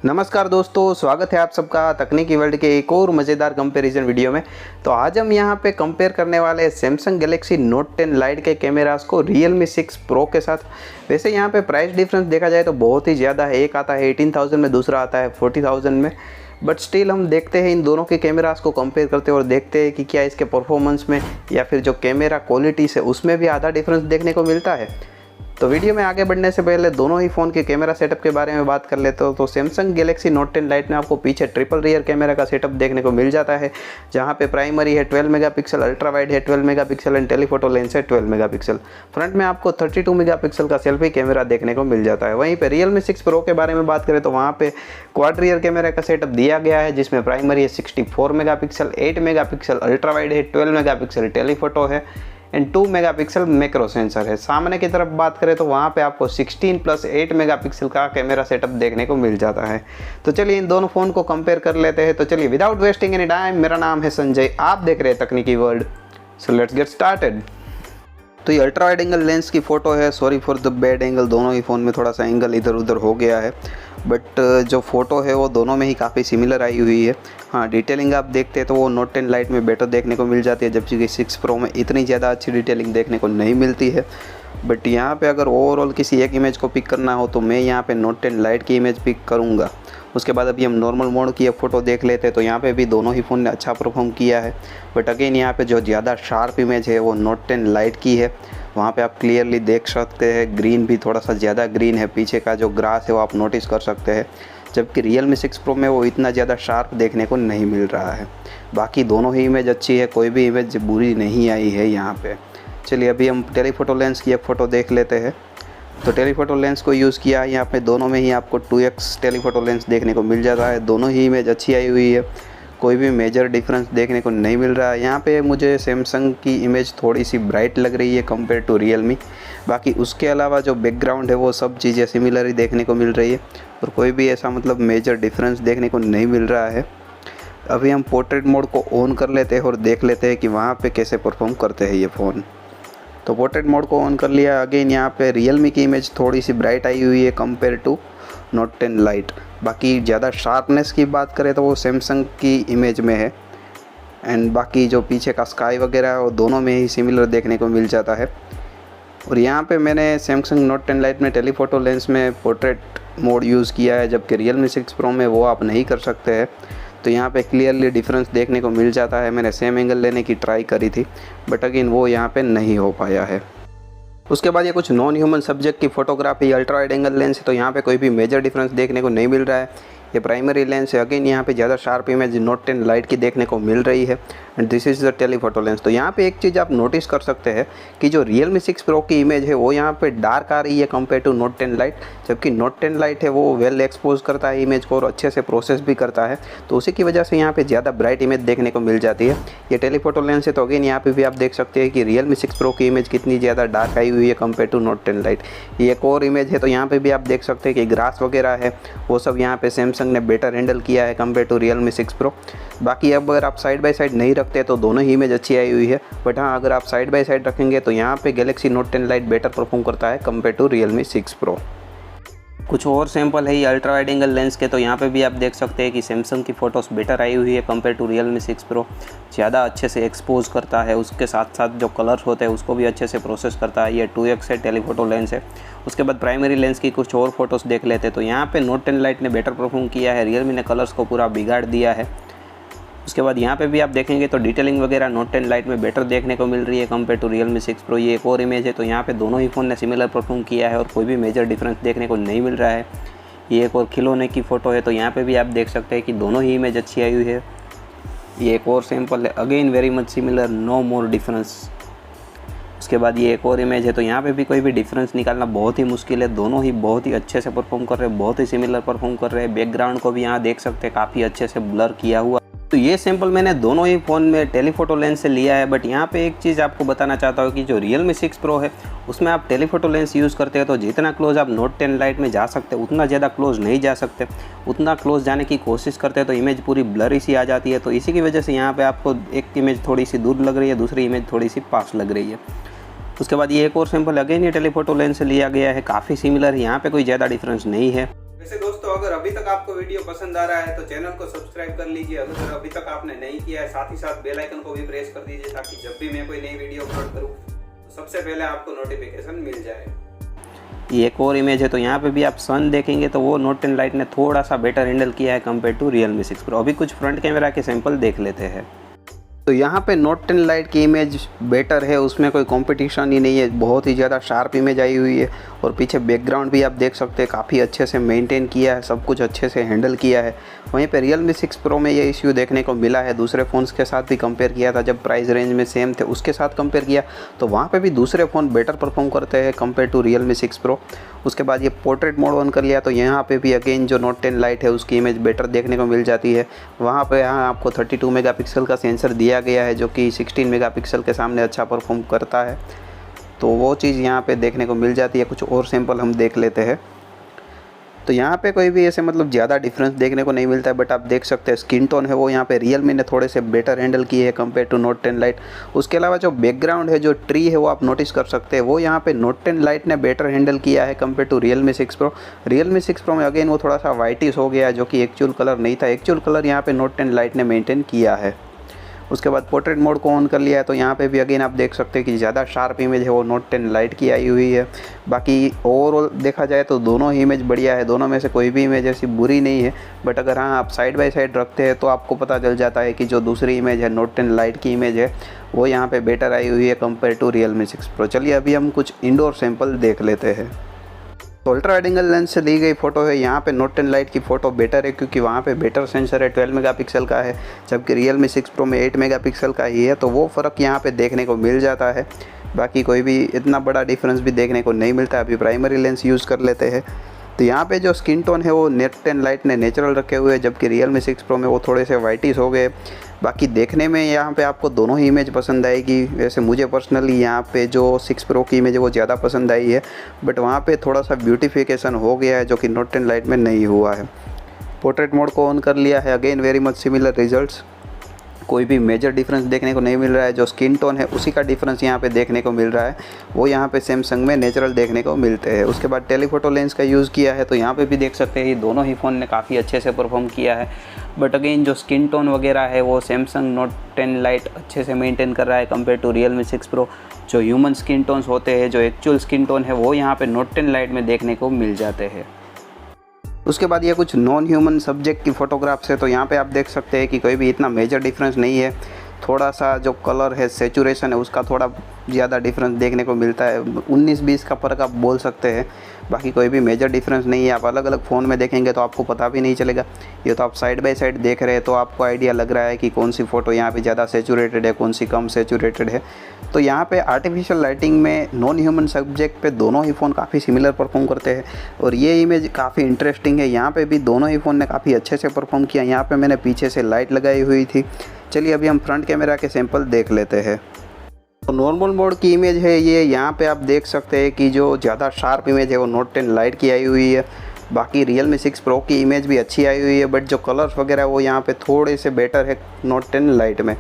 नमस्कार दोस्तों, स्वागत है आप सबका तकनीकी वर्ल्ड के एक और मज़ेदार कंपैरिजन वीडियो में। तो आज हम यहां पे कंपेयर करने वाले हैं सैमसंग गैलेक्सी नोट 10 लाइट के कैमरास को Realme 6 Pro के साथ। वैसे यहां पे प्राइस डिफरेंस देखा जाए तो बहुत ही ज़्यादा है। एक आता है 18,000 में, दूसरा आता है 40,000 में। बट स्टिल हम देखते हैं इन दोनों के कैमरास को कंपेयर करते हैं और देखते हैं कि क्या इसके परफॉर्मेंस में या फिर जो कैमरा क्वालिटी से उसमें भी आधा डिफरेंस देखने को मिलता है। तो वीडियो में आगे बढ़ने से पहले दोनों ही फ़ोन के कैमरा सेटअप के बारे में बात कर लेते हो। तो सैमसंग गैलेक्सी नोट 10 लाइट में आपको पीछे ट्रिपल रियर कैमरा का सेटअप देखने को मिल जाता है, जहां पे प्राइमरी है 12 मेगापिक्सल, अल्ट्रा वाइड है 12 मेगापिक्सल एंड टेलीफोटो लेंस है 12 मेगापिक्सल। फ्रंट में आपको 32 मेगापिक्सल का सेल्फी कैमरा देखने को मिल जाता है। वहीं पे Realme 6 Pro के बारे में बात करें तो वहाँ पे क्वाड रियर कैमरा का सेटअप दिया गया है, जिसमें प्राइमरी है 64 मेगापिक्सल, 8 मेगापिक्सल अल्ट्रा वाइड है, 12 मेगापिक्सल टेलीफोटो है एंड 2 मेगापिक्सल मैक्रो सेंसर है। सामने की तरफ बात करें तो वहाँ पे आपको 16+8 मेगापिक्सल का कैमरा सेटअप देखने को मिल जाता है। तो चलिए इन दोनों फ़ोन को कंपेयर कर लेते हैं। तो चलिए विदाउट वेस्टिंग एनी टाइम, मेरा नाम है संजय, आप देख रहे हैं तकनीकी world. So let's get started. तो ये अल्ट्रा वाइड एंगल लेंस की फ़ोटो है। Sorry for the bad angle, दोनों ही फ़ोन में थोड़ा सा एंगल इधर उधर हो गया है, बट जो फ़ोटो है वो दोनों में ही काफ़ी सिमिलर आई हुई है। हाँ, डिटेलिंग आप देखते हैं तो वो नोट 10 लाइट में बेटर देखने को मिल जाती है, जबकि 6 Pro में इतनी ज़्यादा अच्छी डिटेलिंग देखने को नहीं मिलती है। बट यहाँ पे अगर ओवरऑल किसी एक इमेज को पिक करना हो तो मैं यहाँ पे नोट 10 लाइट की इमेज पिक करूँगा। उसके बाद अभी हम नॉर्मल मोड की फ़ोटो देख लेते हैं। तो यहाँ पे भी दोनों ही फ़ोन ने अच्छा परफॉर्म किया है, बट अगेन यहाँ पे जो ज़्यादा शार्प इमेज है वो नोट 10 लाइट की है। वहाँ पे आप क्लियरली देख सकते हैं, ग्रीन भी थोड़ा सा ज़्यादा ग्रीन है, पीछे का जो ग्रास है वो आप नोटिस कर सकते हैं, जबकि Realme 6 Pro में वो इतना ज़्यादा शार्प देखने को नहीं मिल रहा है। बाकी दोनों ही इमेज अच्छी है, कोई भी इमेज बुरी नहीं आई है यहाँ पे। चलिए अभी हम टेलीफोटो लेंस की एक फ़ोटो देख लेते हैं। तो टेलीफोटो लेंस को यूज़ किया है यहाँ पे, दोनों में ही आपको 2x टेलीफोटो लेंस देखने को मिल जाता है। दोनों ही इमेज अच्छी आई हुई है, कोई भी मेजर डिफरेंस देखने को नहीं मिल रहा है। यहाँ पे मुझे सैमसंग की इमेज थोड़ी सी ब्राइट लग रही है कंपेयर टू Realme। बाकी उसके अलावा जो बैकग्राउंड है वो सब चीज़ें सिमिलर ही देखने को मिल रही है और कोई भी ऐसा मतलब मेजर डिफरेंस देखने को नहीं मिल रहा है। अभी हम पोर्ट्रेट मोड को ऑन कर लेते हैं और देख लेते हैं कि वहाँ पे कैसे परफॉर्म करते हैं ये फ़ोन। तो पोर्ट्रेट मोड को ऑन कर लिया। अगेन यहाँ पे Realme की इमेज थोड़ी सी ब्राइट आई हुई है कंपेयर टू नोट 10 लाइट। बाकी ज़्यादा शार्पनेस की बात करें तो वो सैमसंग की इमेज में है, एंड बाकी जो पीछे का स्काई वगैरह है वो दोनों में ही सिमिलर देखने को मिल जाता है। और यहाँ पे मैंने सैमसंग नोट 10 लाइट में टेलीफोटो लेंस में पोर्ट्रेट मोड यूज़ किया है, जबकि Realme 6 Pro में वो आप नहीं कर सकते हैं। तो यहाँ पे क्लियरली डिफरेंस देखने को मिल जाता है। मैंने सेम एंगल लेने की ट्राई करी थी, बट अगेन वो यहाँ पे नहीं हो पाया है। उसके बाद ये कुछ नॉन ह्यूमन सब्जेक्ट की photography ultra wide angle lens है, तो यहाँ पे कोई भी मेजर डिफरेंस देखने को नहीं मिल रहा है। ये प्राइमरी लेंस है। अगेन यहाँ पे ज़्यादा शार्प इमेज नोट 10 लाइट की देखने को मिल रही है, and this is the telephoto lens. तो यहाँ पे एक चीज़ आप नोटिस कर सकते हैं कि जो Realme 6 Pro की इमेज है वो यहाँ पे डार्क आ रही है कंपेयर टू नोट 10 लाइट, जबकि नोट 10 लाइट है वो वेल एक्सपोज करता है इमेज को और अच्छे से प्रोसेस भी करता है। तो उसी की वजह से यहाँ पे ज़्यादा ब्राइट इमेज देखने को मिल जाती है। ये टेलीफोटो लेंस है। तो अगेन यहाँ पे भी आप देख सकते हैं कि Realme 6 Pro की इमेज कितनी ज़्यादा डार्क आई हुई है कंपेयर टू नोट 10 लाइट। ये एक और इमेज है। तो यहाँ पे भी आप देख सकते हैं कि ग्रास वगैरह है वो सब यहाँ पे सैमसंग ने बेटर हैंडल किया है कंपेयर टू Realme 6 Pro। बाकी अब अगर आप साइड बाय साइड नहीं रखते तो दोनों ही इमेज अच्छी आई हुई है, बट हाँ अगर आप साइड बाय साइड रखेंगे तो यहाँ पे Galaxy note 10 light better perform करता है कंपेयर टू Realme 6 Pro। कुछ और सैंपल है ये अल्ट्रा वाइड एंगल लेंस के। तो यहाँ पे भी आप देख सकते हैं कि सैमसंग की फ़ोटोज़ बेटर आई हुई है कंपेयर टू Realme 6 Pro। ज़्यादा अच्छे से एक्सपोज करता है, उसके साथ साथ जो कलर्स होते हैं उसको भी अच्छे से प्रोसेस करता है। ये 2x है, टेलीफोटो लेंस है। उसके बाद प्राइमरी लेंस की कुछ और फोटोज़ देख लेते हैं। तो यहाँ पे नोट 10 लाइट ने बेटर परफॉर्म किया है, Realme ने कलर्स को पूरा बिगाड़ दिया है। उसके बाद यहाँ पे भी आप देखेंगे तो डिटेलिंग वगैरह नोट 10 लाइट में बेटर देखने को मिल रही है कंपेयर टू Realme 6 Pro। ये एक और इमेज है। तो यहाँ पे दोनों ही फ़ोन ने सिमिलर परफॉर्म किया है और कोई भी मेजर डिफरेंस देखने को नहीं मिल रहा है। ये एक और खिलौने की फ़ोटो है। तो यहाँ पे भी आप देख सकते हैं कि दोनों ही इमेज अच्छी आई हुई है। ये एक और सैम्पल है। Again very much similar, no more difference. उसके बाद ये एक और इमेज है। तो यहाँ पे भी कोई भी डिफरेंस निकालना बहुत ही मुश्किल है। दोनों ही बहुत ही अच्छे से परफॉर्म कर रहे हैं, बहुत ही सिमिलर परफॉर्म कर रहे हैं। बैकग्राउंड को भी यहाँ देख सकते हैं काफ़ी अच्छे से ब्लर किया हुआ। तो ये सैंपल मैंने दोनों ही फ़ोन में टेलीफोटो लेंस से लिया है। बट यहाँ पे एक चीज़ आपको बताना चाहता हूँ कि जो Realme 6 Pro है उसमें आप टेलीफोटो लेंस यूज़ करते हैं तो जितना क्लोज आप नोट 10 लाइट में जा सकते हैं उतना ज़्यादा क्लोज नहीं जा सकते। उतना क्लोज जाने की कोशिश करते हैं तो इमेज पूरी ब्लरी सी आ जाती है। तो इसी की वजह से यहाँ पर आपको एक इमेज थोड़ी सी दूर लग रही है, दूसरी इमेज थोड़ी सी पास लग रही है। उसके बाद ये एक और सैंपल अगेन ये टेलीफोटो लेंस से लिया गया है, काफ़ी सिमिलर है, यहाँ पे कोई ज़्यादा डिफरेंस नहीं है। वैसे दोस्तों, अगर अभी तक आपको वीडियो पसंद आ रहा है तो चैनल को सब्सक्राइब कर लीजिए। अगर अभी तक आपने नहीं किया है, साथ ही साथ बेल आइकन को भी प्रेस कर दीजिए, ताकि जब भी मैं कोई नई वीडियो अपलोड करूँ तो सबसे पहले आपको नोटिफिकेशन मिल जाए। ये एक और इमेज है, तो यहाँ पे भी आप सन देखेंगे तो वो Note 10 Lite ने थोड़ा सा बेटर हैंडल किया है कंपेयर टू Realme 6 Pro। अभी कुछ फ्रंट कैमरा के सैंपल देख लेते हैं। तो यहाँ पे Note 10 Lite की इमेज बेटर है, उसमें कोई कंपटीशन ही नहीं है। बहुत ही ज़्यादा शार्प इमेज आई हुई है और पीछे बैकग्राउंड भी आप देख सकते हैं, काफ़ी अच्छे से मेंटेन किया है, सब कुछ अच्छे से हैंडल किया है। वहीं पे Realme 6 Pro में ये इश्यू देखने को मिला है। दूसरे फ़ोन्स के साथ भी कंपेयर किया था, जब प्राइस रेंज में सेम थे उसके साथ कंपेयर किया तो वहाँ पर भी दूसरे फ़ोन बेटर परफॉर्म करते हैं कंपेयर टू Realme 6 Pro। उसके बाद ये पोर्ट्रेट मोड ऑन कर लिया तो यहाँ पे भी अगेन जो Note 10 Lite है उसकी इमेज बेटर देखने को मिल जाती है। वहाँ पे यहाँ आपको 32 मेगापिक्सल का सेंसर दिया गया है, जो कि 16 मेगापिक्सल के सामने अच्छा परफॉर्म करता है, तो वो चीज़ यहाँ पे देखने को मिल जाती है। कुछ और सैंपल हम देख लेते हैं। तो यहाँ पे कोई भी ऐसे मतलब ज़्यादा डिफरेंस देखने को नहीं मिलता है, बट आप देख सकते हैं स्किन टोन है वो यहाँ पे Realme ने थोड़े से बेटर हैंडल किए हैं कंपेयर टू Note 10 Lite। उसके अलावा जो बैकग्राउंड है, जो ट्री है, वो आप नोटिस कर सकते हैं, वो यहाँ पे Note 10 Lite ने बेटर हैंडल किया है compare to Realme 6 Pro। Realme 6 Pro में अगेन वो थोड़ा सा वाइटिश हो गया, जो कि एक्चुअल कलर नहीं था। एक्चुअल कलर यहाँ पे Note 10 Lite ने मेंटेन किया है। उसके बाद पोर्ट्रेट मोड को ऑन कर लिया है तो यहाँ पे भी अगेन आप देख सकते हैं कि ज़्यादा शार्प इमेज है वो Note 10 Lite की आई हुई है। बाकी ओवरऑल देखा जाए तो दोनों ही इमेज बढ़िया है, दोनों में से कोई भी इमेज ऐसी बुरी नहीं है। बट अगर हाँ आप साइड बाय साइड रखते हैं तो आपको पता चल जाता है कि जो दूसरी इमेज है Note 10 Lite की इमेज है वो यहाँ पर बेटर आई हुई है कंपेयर टू Realme 6 Pro। चलिए अभी हम कुछ इंडोर सैंपल देख लेते हैं। तो अल्ट्रा वाइड एंगल लेंस से ली गई फ़ोटो है। यहाँ पे Note 10 Lite की फ़ोटो बेटर है, क्योंकि वहाँ पे बेटर सेंसर है, 12 मेगापिक्सल का है, जबकि Realme 6 Pro में 8 मेगापिक्सल का ही है। तो वो फ़र्क यहाँ पे देखने को मिल जाता है। बाकी कोई भी इतना बड़ा डिफरेंस भी देखने को नहीं मिलता। अभी प्राइमरी लेंस यूज़ कर लेते हैं। तो यहाँ पे जो स्किन टोन है वो Note 10 Lite ने नेचुरल रखे हुए हैं, जबकि Realme 6 Pro में वो थोड़े से वाइटिश हो गए। बाकी देखने में यहाँ पे आपको दोनों ही इमेज पसंद आएगी। वैसे मुझे पर्सनली यहाँ पे जो 6 Pro की इमेज है वो ज़्यादा पसंद आई है, बट वहाँ पे थोड़ा सा ब्यूटिफिकेशन हो गया है, जो कि Note 10 Lite में नहीं हुआ है। पोर्ट्रेट मोड को ऑन कर लिया है, again very much similar results, कोई भी मेजर डिफरेंस देखने को नहीं मिल रहा है। जो स्किन टोन है उसी का डिफरेंस यहाँ पे देखने को मिल रहा है, वो यहाँ पे सैमसंग में नेचुरल देखने को मिलते हैं। उसके बाद टेलीफोटो लेंस का यूज़ किया है, तो यहाँ पे भी देख सकते हैं दोनों ही फ़ोन ने काफ़ी अच्छे से परफॉर्म किया है। बट अगेन जो स्किन टोन वगैरह है वो सैमसंग Note 10 Lite अच्छे से मेंटेन कर रहा है कंपेयर टू Realme 6 Pro। जो ह्यूमन स्किन टोन्स होते हैं, जो एक्चुअल स्किन टोन है, वो यहाँ पर Note 10 Lite में देखने को मिल जाते हैं। उसके बाद ये कुछ नॉन ह्यूमन सब्जेक्ट की फ़ोटोग्राफ्स है, तो यहाँ पे आप देख सकते हैं कि कोई भी इतना मेजर डिफरेंस नहीं है। थोड़ा सा जो कलर है, सैचुरेशन है, उसका थोड़ा ज़्यादा डिफरेंस देखने को मिलता है। 19-20 का फ़र्क आप बोल सकते हैं, बाकी कोई भी मेजर डिफरेंस नहीं है। आप अलग अलग फ़ोन में देखेंगे तो आपको पता भी नहीं चलेगा। ये तो आप साइड बाय साइड देख रहे हैं तो आपको आइडिया लग रहा है कि कौन सी फ़ोटो यहाँ पे ज़्यादा सैचुरेटेड है, कौन सी कम सैचुरेटेड है। तो यहाँ पे आर्टिफिशियल लाइटिंग में नॉन ह्यूमन सब्जेक्ट पे दोनों ही फ़ोन काफ़ी सिमिलर परफॉर्म करते हैं, और ये इमेज काफ़ी इंटरेस्टिंग है। यहाँ पे भी दोनों ही फ़ोन ने काफ़ी अच्छे से परफॉर्म किया। यहाँ पे मैंने पीछे से लाइट लगाई हुई थी। चलिए अभी हम फ्रंट कैमरा के सैंपल देख लेते हैं। तो नॉर्मल मोड की इमेज है ये। यहाँ पे आप देख सकते हैं कि जो ज़्यादा शार्प इमेज है वो Note 10 Lite की आई हुई है। बाकी Realme 6 Pro की इमेज भी अच्छी आई हुई है, बट जो कलर्स वगैरह वो यहाँ पे थोड़े से बेटर है Note 10 Lite में।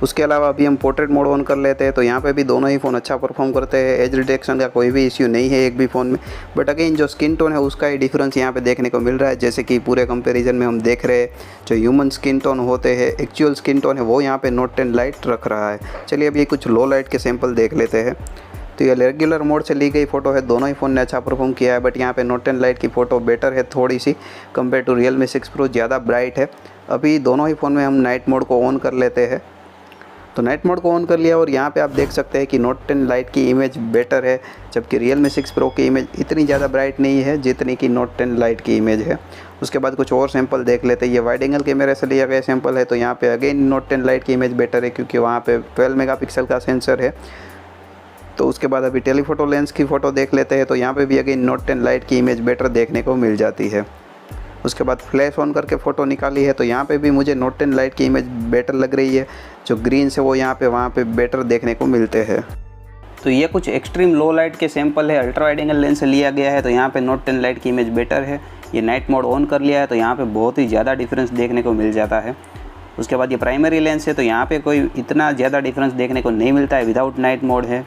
उसके अलावा अभी हम पोर्ट्रेट मोड ऑन कर लेते हैं, तो यहाँ पे भी दोनों ही फ़ोन अच्छा परफॉर्म करते हैं। एज डिटेक्शन का कोई भी इश्यू नहीं है एक भी फ़ोन में, बट अगेन जो स्किन टोन है उसका ही डिफरेंस यहाँ पे देखने को मिल रहा है। जैसे कि पूरे कंपैरिजन में हम देख रहे हैं, जो ह्यूमन स्किन टोन होते हैं, एक्चुअल स्किन टोन है, वो यहाँ पे Note 10 Lite रख रहा है। चलिए अब ये कुछ लो लाइट के सैंपल देख लेते हैं। तो ये रेगुलर मोड से ली गई फ़ोटो है। दोनों ही फ़ोन ने अच्छा परफॉर्म किया है, बट यहाँ पे Note 10 Lite की फ़ोटो बेटर है थोड़ी सी कंपेयर टू Realme 6 Pro, ज़्यादा ब्राइट है। अभी दोनों ही फ़ोन में हम नाइट मोड को ऑन कर लेते हैं। तो नाइट मोड को ऑन कर लिया, और यहाँ पे आप देख सकते हैं कि Note 10 Lite की इमेज बेटर है, जबकि Realme 6 Pro की इमेज इतनी ज़्यादा ब्राइट नहीं है जितनी कि Note 10 Lite की इमेज है। उसके बाद कुछ और सैंपल देख लेते हैं। ये वाइड एंगल कैमरे से लिया गया सैंपल है, तो यहाँ पे अगेन Note 10 Lite की इमेज बेटर है, क्योंकि वहाँ पे 12 मेगापिक्सल का सेंसर है। तो उसके बाद अभी टेलीफोटो लेंस की फ़ोटो देख लेते हैं, तो यहाँ पे भी अगेन Note 10 Lite की इमेज बेटर देखने को मिल जाती है। उसके बाद फ्लैश ऑन करके फ़ोटो निकाली है, तो यहाँ पे भी मुझे Note 10 Lite की इमेज बेटर लग रही है। जो ग्रीन से वो यहाँ पे वहाँ पे बेटर देखने को मिलते हैं। तो ये कुछ एक्सट्रीम लो लाइट के सैंपल है, अल्ट्रा वाइड एंगल लेंस से लिया गया है, तो यहाँ पे Note 10 Lite की इमेज बेटर है। ये नाइट मोड ऑन कर लिया है, तो यहाँ पे बहुत ही ज़्यादा डिफरेंस देखने को मिल जाता है। उसके बाद ये प्राइमरी लेंस है, तो यहाँ पे कोई इतना ज़्यादा डिफरेंस देखने को नहीं मिलता है, विदाउट नाइट मोड है।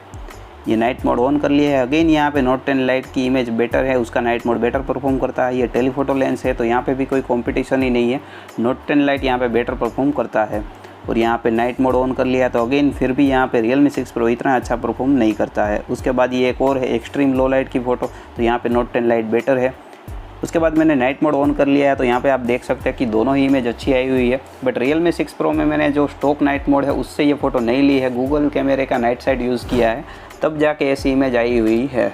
ये नाइट मोड ऑन कर लिया है। अगेन यहाँ पे नोट 10 लाइट की इमेज बेटर है, उसका नाइट मोड बेटर परफॉर्म करता है। ये टेलीफोटो लेंस है तो यहाँ पे भी कोई कंपटीशन ही नहीं है, नोट 10 लाइट यहाँ पे बेटर परफॉर्म करता है। और यहाँ पे नाइट मोड ऑन कर लिया तो अगेन फिर भी यहाँ पे Realme 6 Pro इतना अच्छा परफॉर्म नहीं करता है। उसके बाद ये एक और है एक्सट्रीम लो लाइट की फ़ोटो, तो यहाँ पे नोट 10 लाइट बेटर है। उसके बाद मैंने नाइट मोड ऑन कर लिया है तो यहाँ पे आप देख सकते हैं कि दोनों ही इमेज अच्छी आई हुई है। बट Realme 6 Pro में मैंने जो स्टॉक नाइट मोड है उससे ये फ़ोटो नहीं ली है, गूगल कैमरे का नाइट साइड यूज़ किया है, तब जाके ऐसी इमेज आई हुई है।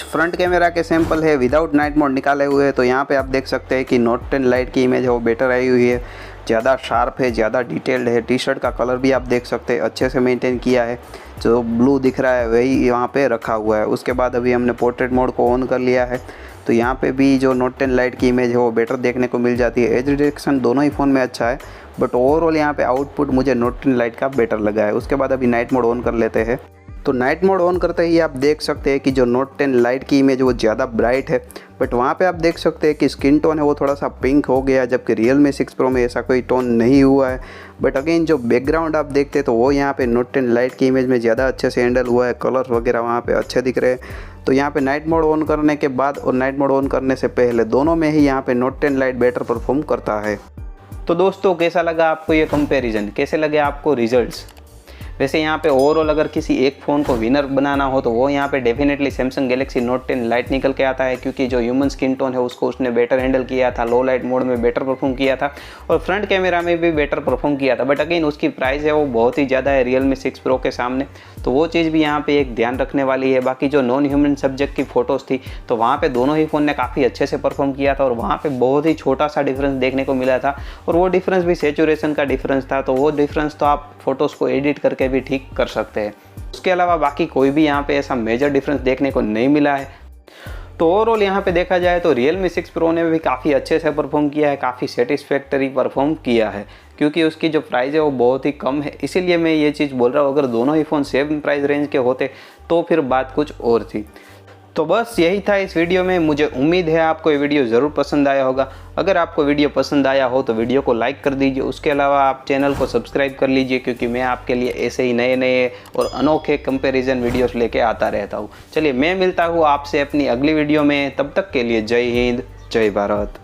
फ्रंट कैमरा के सैंपल है विदाउट नाइट मोड निकाले हुए, तो यहाँ पे आप देख सकते हैं कि नोट 10 लाइट की इमेज है वो बेटर आई हुई है, ज़्यादा शार्प है, ज़्यादा डिटेल्ड है। टी शर्ट का कलर भी आप देख सकते हैं अच्छे से मेंटेन किया है, जो ब्लू दिख रहा है वही यहाँ पे रखा हुआ है। उसके बाद अभी हमने पोर्ट्रेट मोड को ऑन कर लिया है, तो यहाँ पे भी जो नोट 10 लाइट की इमेज है वो बेटर देखने को मिल जाती है। एज रिडक्शन दोनों ही फ़ोन में अच्छा है, बट ओवरऑल यहाँ पे आउटपुट मुझे नोट 10 लाइट का बेटर लगा है। उसके बाद अभी नाइट मोड ऑन कर लेते हैं, तो नाइट मोड ऑन करते ही आप देख सकते हैं कि जो नोट 10 लाइट की इमेज वो ज़्यादा ब्राइट है, बट वहाँ पे आप देख सकते हैं कि स्किन टोन है वो थोड़ा सा पिंक हो गया, जबकि Realme 6 Pro में ऐसा कोई टोन नहीं हुआ है। बट अगेन जो बैकग्राउंड आप देखते हैं तो वो यहाँ पे नोट 10 लाइट की इमेज में ज़्यादा अच्छे से हैंडल हुआ है, कलर वगैरह वहाँ पे अच्छे दिख रहे हैं। तो यहाँ पे नाइट मोड ऑन करने के बाद और नाइट मोड ऑन करने से पहले दोनों में ही यहाँ पे नोट 10 लाइट बेटर परफॉर्म करता है। तो दोस्तों कैसा लगा आपको ये कंपैरिजन, कैसे लगे आपको रिजल्ट्स? वैसे यहाँ पे ओवरऑल अगर किसी एक फ़ोन को विनर बनाना हो तो वो यहाँ पे definitely Samsung Galaxy note 10 light निकल के आता है, क्योंकि जो ह्यूमन स्किन टोन है उसको उसने बेटर हैंडल किया था, लो लाइट मोड में बेटर परफॉर्म किया था और फ्रंट कैमरा में भी बेटर परफॉर्म किया था। बट अगेन उसकी प्राइस है वो बहुत ही ज़्यादा है Realme 6 Pro के सामने, तो वो चीज़ भी यहाँ पे एक ध्यान रखने वाली है। बाकी जो नॉन ह्यूमन सब्जेक्ट की फ़ोटोज़ थी तो वहाँ पे दोनों ही फ़ोन ने काफ़ी अच्छे से परफॉर्म किया था और वहाँ पे बहुत ही छोटा सा डिफरेंस देखने को मिला था, और वो डिफरेंस भी सैचुरेशन का डिफरेंस था। तो वो डिफरेंस तो आप फ़ोटोज़ को एडिट करके भी ठीक कर सकते हैं। उसके अलावा बाकी कोई भी यहाँ पे ऐसा मेजर डिफरेंस देखने को नहीं मिला है। तो ओवरऑल यहाँ पे देखा जाए तो Realme 6 Pro ने भी काफ़ी अच्छे से परफॉर्म किया है, काफ़ी सेटिस्फैक्टरी परफॉर्म किया है, क्योंकि उसकी जो प्राइस है वो बहुत ही कम है। इसीलिए मैं ये चीज़ बोल रहा हूँ, अगर दोनों ही फ़ोन सेम प्राइस रेंज के होते तो फिर बात कुछ और थी। तो बस यही था इस वीडियो में। मुझे उम्मीद है आपको ये वीडियो ज़रूर पसंद आया होगा। अगर आपको वीडियो पसंद आया हो तो वीडियो को लाइक कर दीजिए। उसके अलावा आप चैनल को सब्सक्राइब कर लीजिए, क्योंकि मैं आपके लिए ऐसे ही नए नए और अनोखे कंपैरिजन वीडियोस लेके आता रहता हूँ। चलिए मैं मिलता हूँ आपसे अपनी अगली वीडियो में, तब तक के लिए जय हिंद, जय भारत।